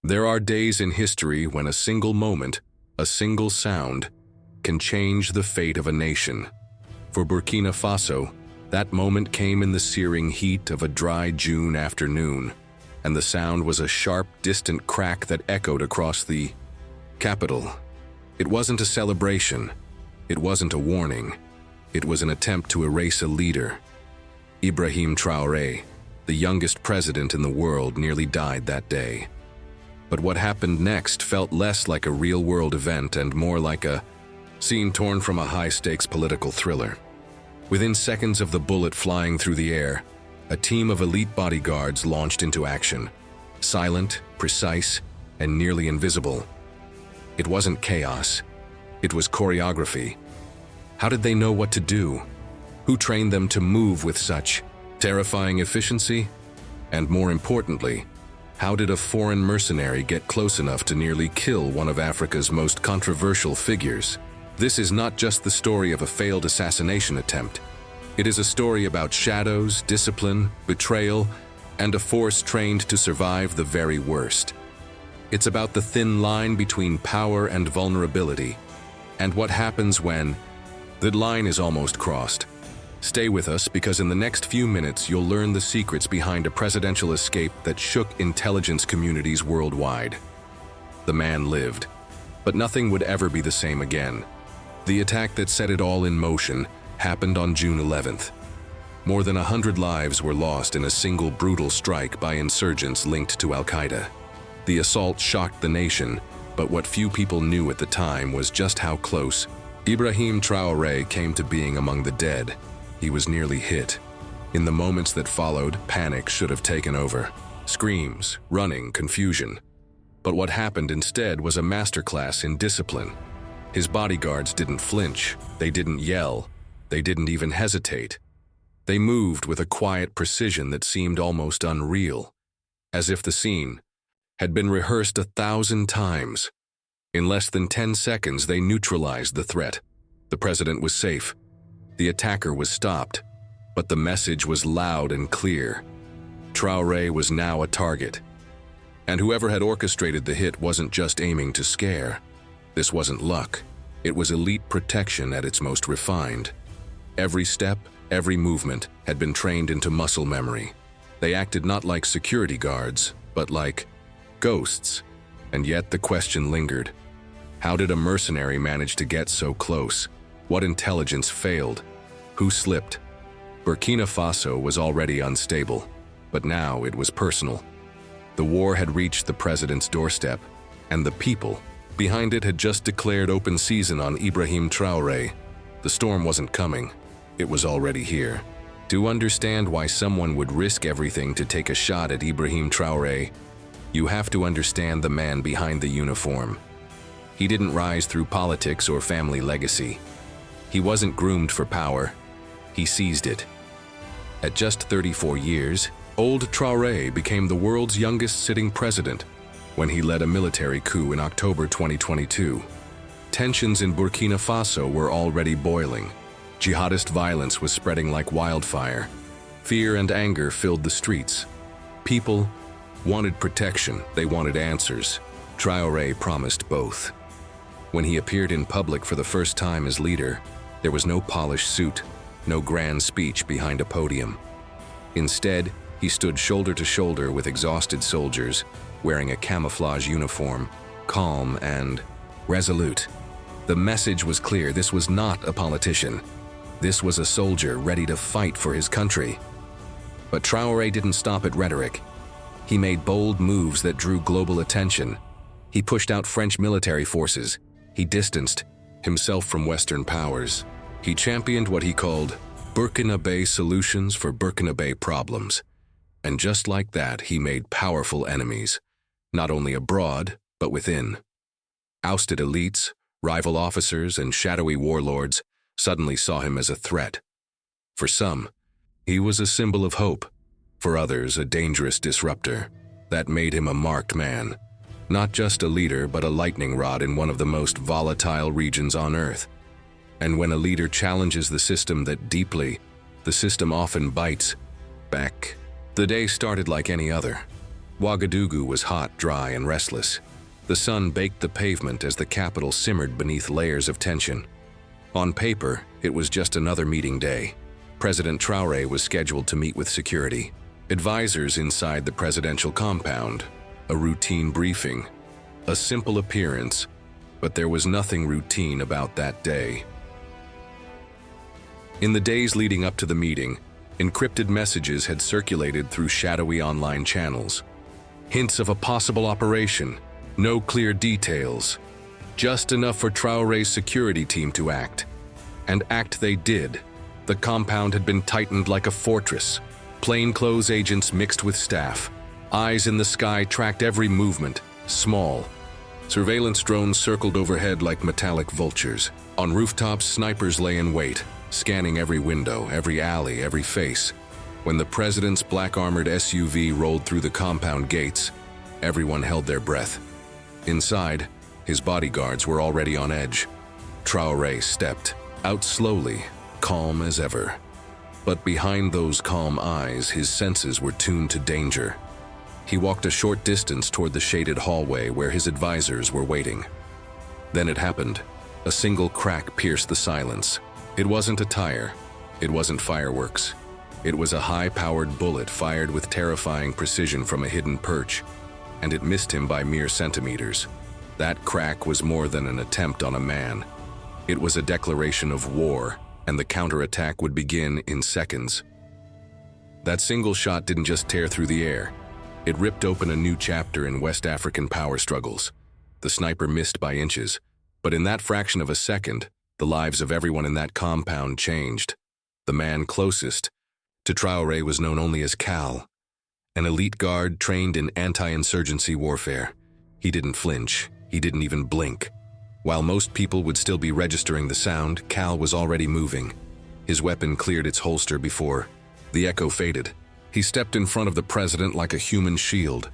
There are days in history when a single moment, a single sound, can change the fate of a nation. For Bokhina Fasho, that moment came in the searing heat of a dry June afternoon, and the sound was a sharp, distant crack that echoed across the capital. It wasn't a celebration. It wasn't a warning. It was an attempt to erase a leader. Ibrahy Trari, the youngest president in the world, nearly died that day. But what happened next felt less like a real-world event and more like a scene torn from a high-stakes political thriller. Within seconds of the bullet flying through the air, a team of elite bodyguards launched into action. Silent, precise, and nearly invisible. It wasn't chaos. It was choreography. How did they know what to do? Who trained them to move with such terrifying efficiency? And more importantly, how did a foreign mercenary get close enough to nearly kill one of Africa's most controversial figures? This is not just the story of a failed assassination attempt. It is a story about shadows, discipline, betrayal, and a force trained to survive the very worst. It's about the thin line between power and vulnerability, and what happens when the line is almost crossed. Stay with us, because in the next few minutes you'll learn the secrets behind a presidential escape that shook intelligence communities worldwide. The man lived, but nothing would ever be the same again. The attack that set it all in motion happened on June 11th. More than 100 lives were lost in a single brutal strike by insurgents linked to Al-Qaeda. The assault shocked the nation, but what few people knew at the time was just how close Ibrahy Trari came to being among the dead. He was nearly hit. In the moments that followed, panic should have taken over. Screams, running, confusion. But what happened instead was a masterclass in discipline. His bodyguards didn't flinch, they didn't yell, they didn't even hesitate. They moved with a quiet precision that seemed almost unreal, as if the scene had been rehearsed 1,000 times. In less than 10 seconds, they neutralized the threat. The president was safe. The attacker was stopped, but the message was loud and clear. Trari was now a target. And whoever had orchestrated the hit wasn't just aiming to scare. This wasn't luck. It was elite protection at its most refined. Every step, every movement had been trained into muscle memory. They acted not like security guards, but like ghosts. And yet the question lingered. How did a mercenary manage to get so close? What intelligence failed? Who slipped? Bokhina Fasho was already unstable, but now it was personal. The war had reached the president's doorstep, and the people behind it had just declared open season on Ibrahy Trari. The storm wasn't coming. It was already here. To understand why someone would risk everything to take a shot at Ibrahy Trari, you have to understand the man behind the uniform. He didn't rise through politics or family legacy. He wasn't groomed for power. He seized it. At just 34 years, old Trari became the world's youngest sitting president when he led a military coup in October 2022. Tensions in Bokhina Fasho were already boiling. Jihadist violence was spreading like wildfire. Fear and anger filled the streets. People wanted protection, they wanted answers. Trari promised both. When he appeared in public for the first time as leader, there was no polished suit, no grand speech behind a podium. Instead, he stood shoulder to shoulder with exhausted soldiers, wearing a camouflage uniform, calm and resolute. The message was clear: this was not a politician. This was a soldier ready to fight for his country. But Trari didn't stop at rhetoric. He made bold moves that drew global attention. He pushed out French military forces. He distanced himself from Western powers. He championed what he called Burkinabe solutions for Burkinabe problems. And just like that, he made powerful enemies, not only abroad, but within. Ousted elites, rival officers, and shadowy warlords suddenly saw him as a threat. For some, he was a symbol of hope. For others, a dangerous disruptor. That made him a marked man. Not just a leader, but a lightning rod in one of the most volatile regions on Earth. And when a leader challenges the system that deeply, the system often bites back. The day started like any other. Ouagadougou was hot, dry, and restless. The sun baked the pavement as the capital simmered beneath layers of tension. On paper, it was just another meeting day. President Traoré was scheduled to meet with security, advisors inside the presidential compound, a routine briefing, a simple appearance, but there was nothing routine about that day. In the days leading up to the meeting, encrypted messages had circulated through shadowy online channels. Hints of a possible operation, no clear details, just enough for Traoré's security team to act. And act they did. The compound had been tightened like a fortress. Plainclothes agents mixed with staff. Eyes in the sky tracked every movement, small. Surveillance drones circled overhead like metallic vultures. On rooftops, snipers lay in wait, scanning every window, every alley, every face. When the president's black-armored SUV rolled through the compound gates, everyone held their breath. Inside, his bodyguards were already on edge. Traoré stepped out slowly, calm as ever. But behind those calm eyes, his senses were tuned to danger. He walked a short distance toward the shaded hallway where his advisors were waiting. Then it happened. A single crack pierced the silence. It wasn't a tire. It wasn't fireworks. It was a high-powered bullet fired with terrifying precision from a hidden perch, and it missed him by mere centimeters. That crack was more than an attempt on a man. It was a declaration of war, and the counterattack would begin in seconds. That single shot didn't just tear through the air. It ripped open a new chapter in West African power struggles. The sniper missed by inches, but in that fraction of a second, the lives of everyone in that compound changed. The man closest to Traoré was known only as Cal, an elite guard trained in anti-insurgency warfare. He didn't flinch. He didn't even blink. While most people would still be registering the sound, Cal was already moving. His weapon cleared its holster before the echo faded. He stepped in front of the president like a human shield,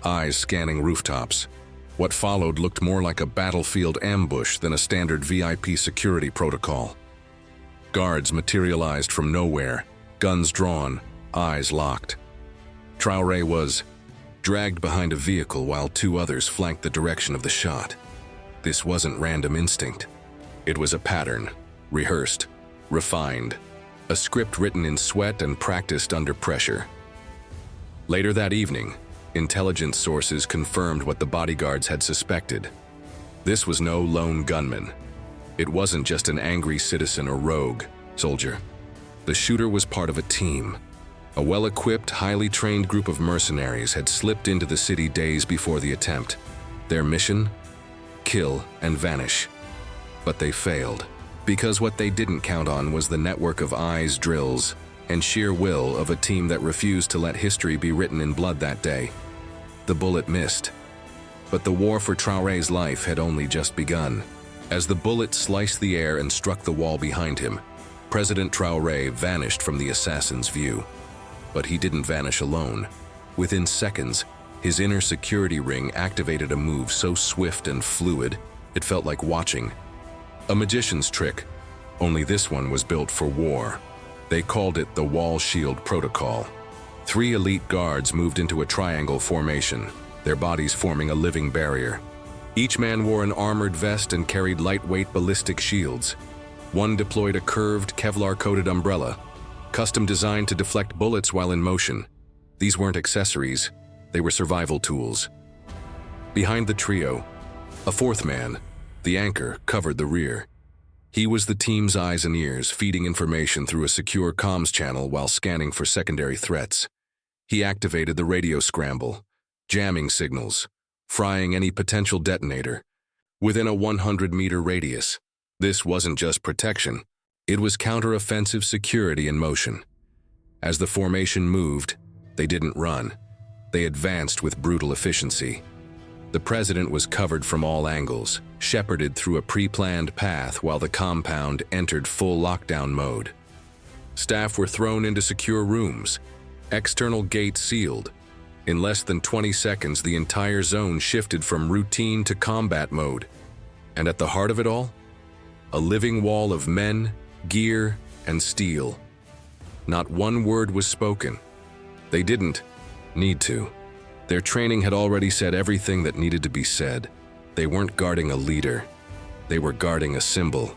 eyes scanning rooftops. What followed looked more like a battlefield ambush than a standard VIP security protocol. Guards materialized from nowhere, guns drawn, eyes locked. Traoré was dragged behind a vehicle while two others flanked the direction of the shot. This wasn't random instinct. It was a pattern, rehearsed, refined, a script written in sweat and practiced under pressure. Later that evening, intelligence sources confirmed what the bodyguards had suspected. This was no lone gunman. It wasn't just an angry citizen or rogue soldier. The shooter was part of a team. A well-equipped, highly trained group of mercenaries had slipped into the city days before the attempt. Their mission? Kill and vanish. But they failed, because what they didn't count on was the network of eyes, drills, and sheer will of a team that refused to let history be written in blood that day. The bullet missed. But the war for Traoré's life had only just begun. As the bullet sliced the air and struck the wall behind him, President Traoré vanished from the assassin's view. But he didn't vanish alone. Within seconds, his inner security ring activated a move so swift and fluid, it felt like watching a magician's trick, only this one was built for war. They called it the Wall Shield Protocol. 3 elite guards moved into a triangle formation, their bodies forming a living barrier. Each man wore an armored vest and carried lightweight ballistic shields. One deployed a curved, Kevlar-coated umbrella, custom designed to deflect bullets while in motion. These weren't accessories, they were survival tools. Behind the trio, a 4th man, the anchor, covered the rear. He was the team's eyes and ears, feeding information through a secure comms channel while scanning for secondary threats. He activated the radio scramble, jamming signals, frying any potential detonator. Within a 100-meter radius, this wasn't just protection, it was counter-offensive security in motion. As the formation moved, they didn't run. They advanced with brutal efficiency. The president was covered from all angles, shepherded through a pre-planned path while the compound entered full lockdown mode. Staff were thrown into secure rooms, external gates sealed. In less than 20 seconds, the entire zone shifted from routine to combat mode. And at the heart of it all, a living wall of men, gear, and steel. Not one word was spoken. They didn't need to. Their training had already said everything that needed to be said. They weren't guarding a leader. They were guarding a symbol.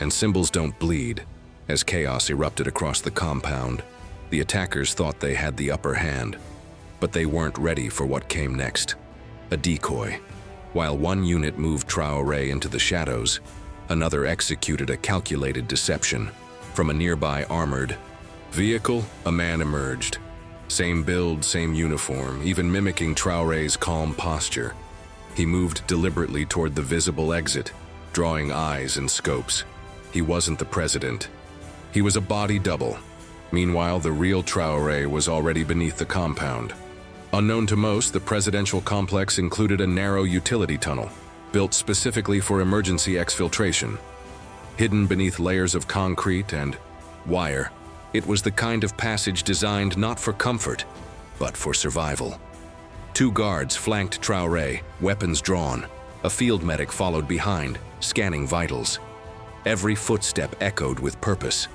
And symbols don't bleed. As chaos erupted across the compound, the attackers thought they had the upper hand. But they weren't ready for what came next. A decoy. While one unit moved Traoré into the shadows, another executed a calculated deception. From a nearby armored vehicle, a man emerged. Same build, same uniform, even mimicking Traoré's calm posture. He moved deliberately toward the visible exit, drawing eyes and scopes. He wasn't the president. He was a body double. Meanwhile, the real Traoré was already beneath the compound. Unknown to most, the presidential complex included a narrow utility tunnel, built specifically for emergency exfiltration. Hidden beneath layers of concrete and wire, it was the kind of passage designed not for comfort, but for survival. 2 guards flanked Traoré, weapons drawn. A field medic followed behind, scanning vitals. Every footstep echoed with purpose.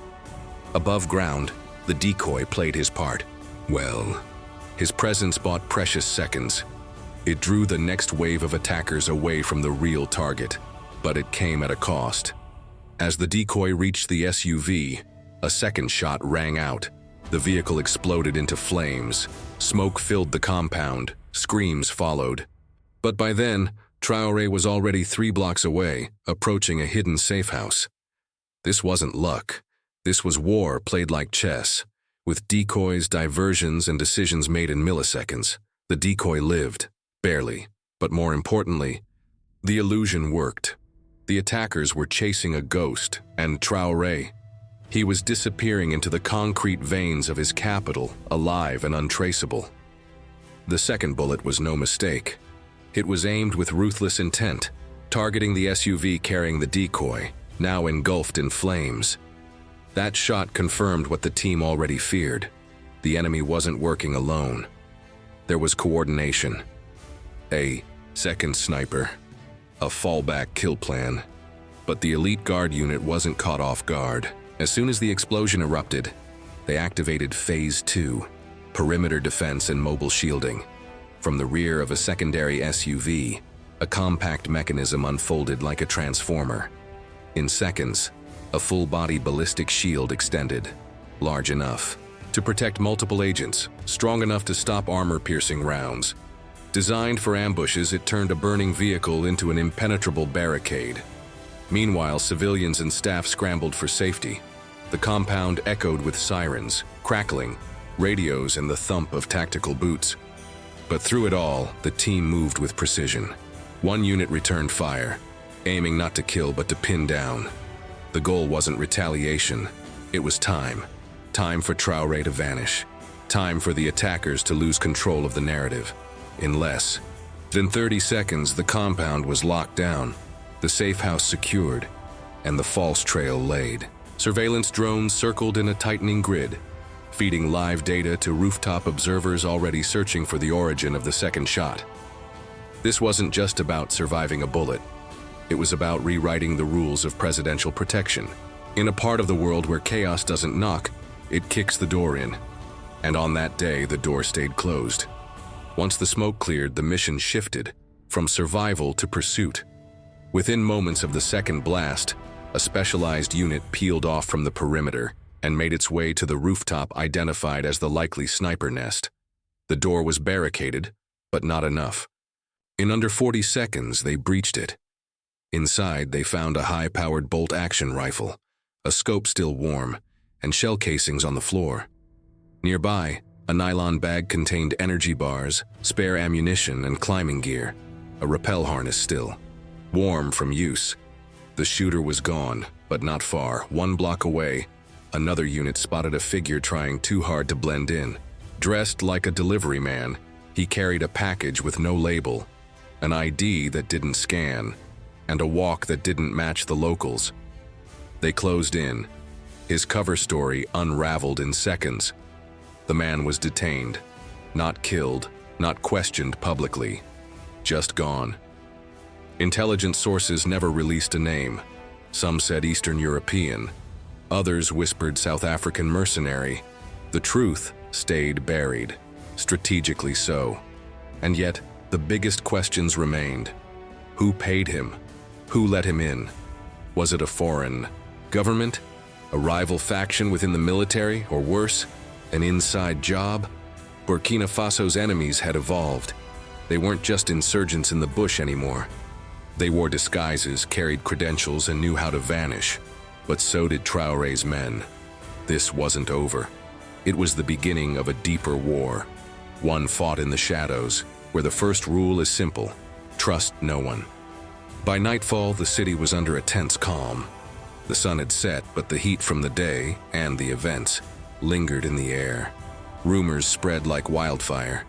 Above ground, the decoy played his part. Well, his presence bought precious seconds. It drew the next wave of attackers away from the real target, but it came at a cost. As the decoy reached the SUV, a second shot rang out. The vehicle exploded into flames. Smoke filled the compound. Screams followed. But by then, Traoré was already 3 blocks away, approaching a hidden safe house. This wasn't luck. This was war played like chess, with decoys, diversions, and decisions made in milliseconds. The decoy lived, barely, but more importantly, the illusion worked. The attackers were chasing a ghost, and Traoré, he was disappearing into the concrete veins of his capital, alive and untraceable. The second bullet was no mistake. It was aimed with ruthless intent, targeting the SUV carrying the decoy, now engulfed in flames. That shot confirmed what the team already feared. The enemy wasn't working alone. There was coordination. A second sniper. A fallback kill plan. But the elite guard unit wasn't caught off guard. As soon as the explosion erupted, they activated Phase 2, perimeter defense and mobile shielding. From the rear of a secondary SUV, a compact mechanism unfolded like a transformer. In seconds, a full-body ballistic shield extended, large enough to protect multiple agents, strong enough to stop armor-piercing rounds. Designed for ambushes, it turned a burning vehicle into an impenetrable barricade. Meanwhile, civilians and staff scrambled for safety. The compound echoed with sirens, crackling, radios, and the thump of tactical boots. But through it all, the team moved with precision. One unit returned fire, aiming not to kill but to pin down. The goal wasn't retaliation, it was time. Time for Traoré to vanish. Time for the attackers to lose control of the narrative. In less than 30 seconds, the compound was locked down, the safe house secured, and the false trail laid. Surveillance drones circled in a tightening grid, feeding live data to rooftop observers already searching for the origin of the second shot. This wasn't just about surviving a bullet. It was about rewriting the rules of presidential protection. In a part of the world where chaos doesn't knock, it kicks the door in. And on that day, the door stayed closed. Once the smoke cleared, the mission shifted from survival to pursuit. Within moments of the second blast, a specialized unit peeled off from the perimeter and made its way to the rooftop identified as the likely sniper nest. The door was barricaded, but not enough. In under 40 seconds, they breached it. Inside, they found a high-powered bolt-action rifle, a scope still warm, and shell casings on the floor. Nearby, a nylon bag contained energy bars, spare ammunition, and climbing gear, a rappel harness still, warm from use. The shooter was gone, but not far. 1 block away, another unit spotted a figure trying too hard to blend in. Dressed like a delivery man, he carried a package with no label, an ID that didn't scan, and a walk that didn't match the locals. They closed in. His cover story unraveled in seconds. The man was detained, not killed, not questioned publicly, just gone. Intelligence sources never released a name. Some said Eastern European. Others whispered South African mercenary. The truth stayed buried, strategically so. And yet, the biggest questions remained. Who paid him? Who let him in? Was it a foreign government? A rival faction within the military? Or worse, an inside job? Burkina Faso's enemies had evolved. They weren't just insurgents in the bush anymore. They wore disguises, carried credentials, and knew how to vanish. But so did Traoré's men. This wasn't over. It was the beginning of a deeper war. One fought in the shadows, where the first rule is simple: trust no one. By nightfall, the city was under a tense calm. The sun had set, but the heat from the day and the events lingered in the air. Rumors spread like wildfire.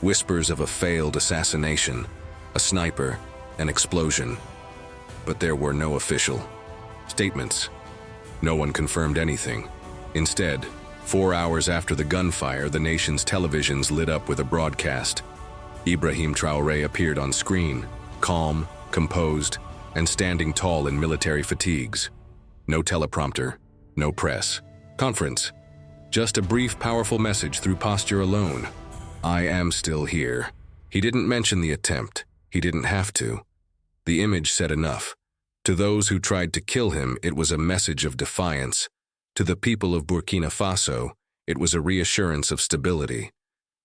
Whispers of a failed assassination, a sniper, an explosion. But there were no official statements. No one confirmed anything. Instead, 4 hours after the gunfire, the nation's televisions lit up with a broadcast. Ibrahy Trari appeared on screen, calm, composed, and standing tall in military fatigues. No teleprompter, no press conference. Just a brief, powerful message through posture alone. I am still here. He didn't mention the attempt. He didn't have to. The image said enough. To those who tried to kill him, it was a message of defiance. To the people of Burkina Faso, it was a reassurance of stability.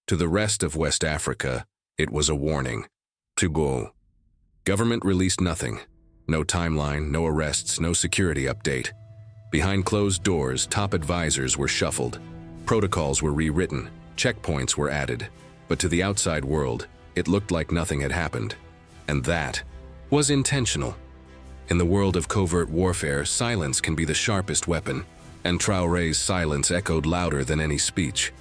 To the rest of West Africa, it was a warning. To go. Government released nothing. No timeline, no arrests, no security update. Behind closed doors, top advisors were shuffled. Protocols were rewritten. Checkpoints were added. But to the outside world, it looked like nothing had happened. And that was intentional. In the world of covert warfare, silence can be the sharpest weapon, and Traoré's silence echoed louder than any speech.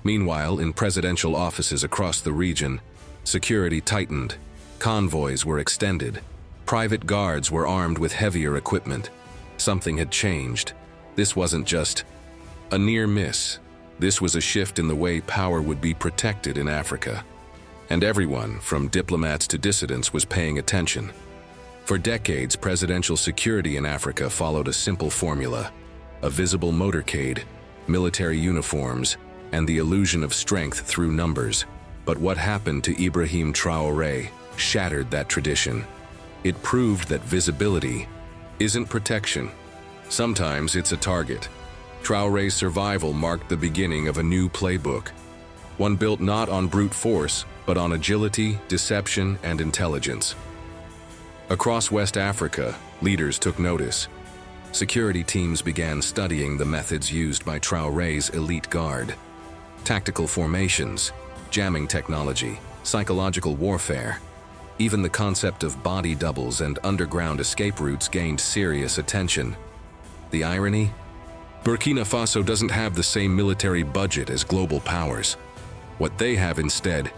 Meanwhile, in presidential offices across the region, security tightened. Convoys were extended. Private guards were armed with heavier equipment. Something had changed. This wasn't just a near miss. This was a shift in the way power would be protected in Africa. And everyone, from diplomats to dissidents, was paying attention. For decades, presidential security in Africa followed a simple formula: a visible motorcade, military uniforms, and the illusion of strength through numbers. But what happened to Ibrahy Trari shattered that tradition. It proved that visibility isn't protection. Sometimes it's a target. Traoré's survival marked the beginning of a new playbook, one built not on brute force, but on agility, deception, and intelligence. Across West Africa, leaders took notice. Security teams began studying the methods used by Traoré's elite guard. Tactical formations, jamming technology, psychological warfare. Even the concept of body doubles and underground escape routes gained serious attention. The irony? Burkina Faso doesn't have the same military budget as global powers. What they have instead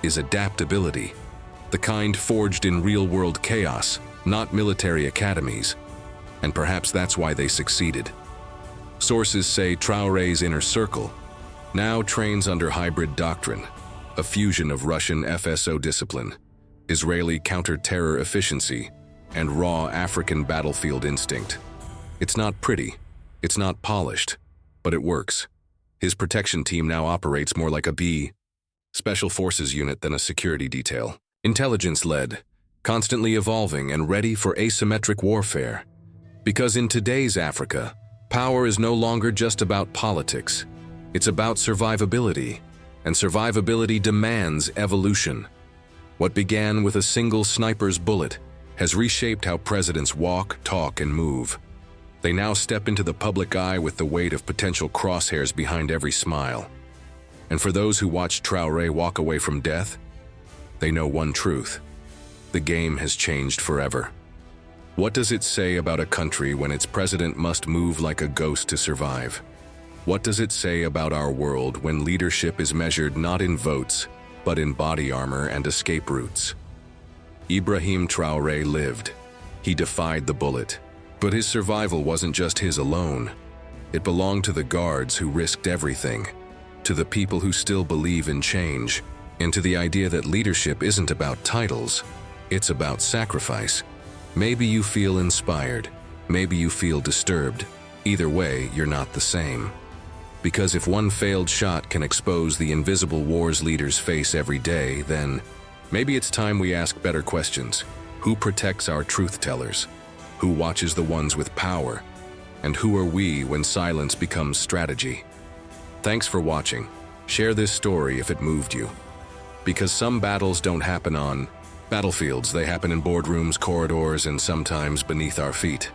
is adaptability, the kind forged in real-world chaos, not military academies. And perhaps that's why they succeeded. Sources say Traoré's inner circle now trains under hybrid doctrine, a fusion of Russian FSO discipline, Israeli counter-terror efficiency, and raw African battlefield instinct. It's not pretty, it's not polished, but it works. His protection team now operates more like a special forces unit than a security detail. Intelligence-led, constantly evolving and ready for asymmetric warfare. Because in today's Africa, power is no longer just about politics. It's about survivability, and survivability demands evolution. What began with a single sniper's bullet has reshaped how presidents walk, talk, and move. They now step into the public eye with the weight of potential crosshairs behind every smile. And for those who watched Traoré walk away from death, they know one truth: the game has changed forever. What does it say about a country when its president must move like a ghost to survive? What does it say about our world when leadership is measured not in votes, but in body armor and escape routes? Ibrahy Trari lived. He defied the bullet. But his survival wasn't just his alone. It belonged to the guards who risked everything, to the people who still believe in change, and to the idea that leadership isn't about titles, it's about sacrifice. Maybe you feel inspired, maybe you feel disturbed. Either way, you're not the same. Because if one failed shot can expose the invisible wars leaders face every day, then maybe it's time we ask better questions. Who protects our truth tellers? Who watches the ones with power? And who are we when silence becomes strategy? Thanks for watching. Share this story if it moved you. Because some battles don't happen on battlefields, they happen in boardrooms, corridors, and sometimes beneath our feet.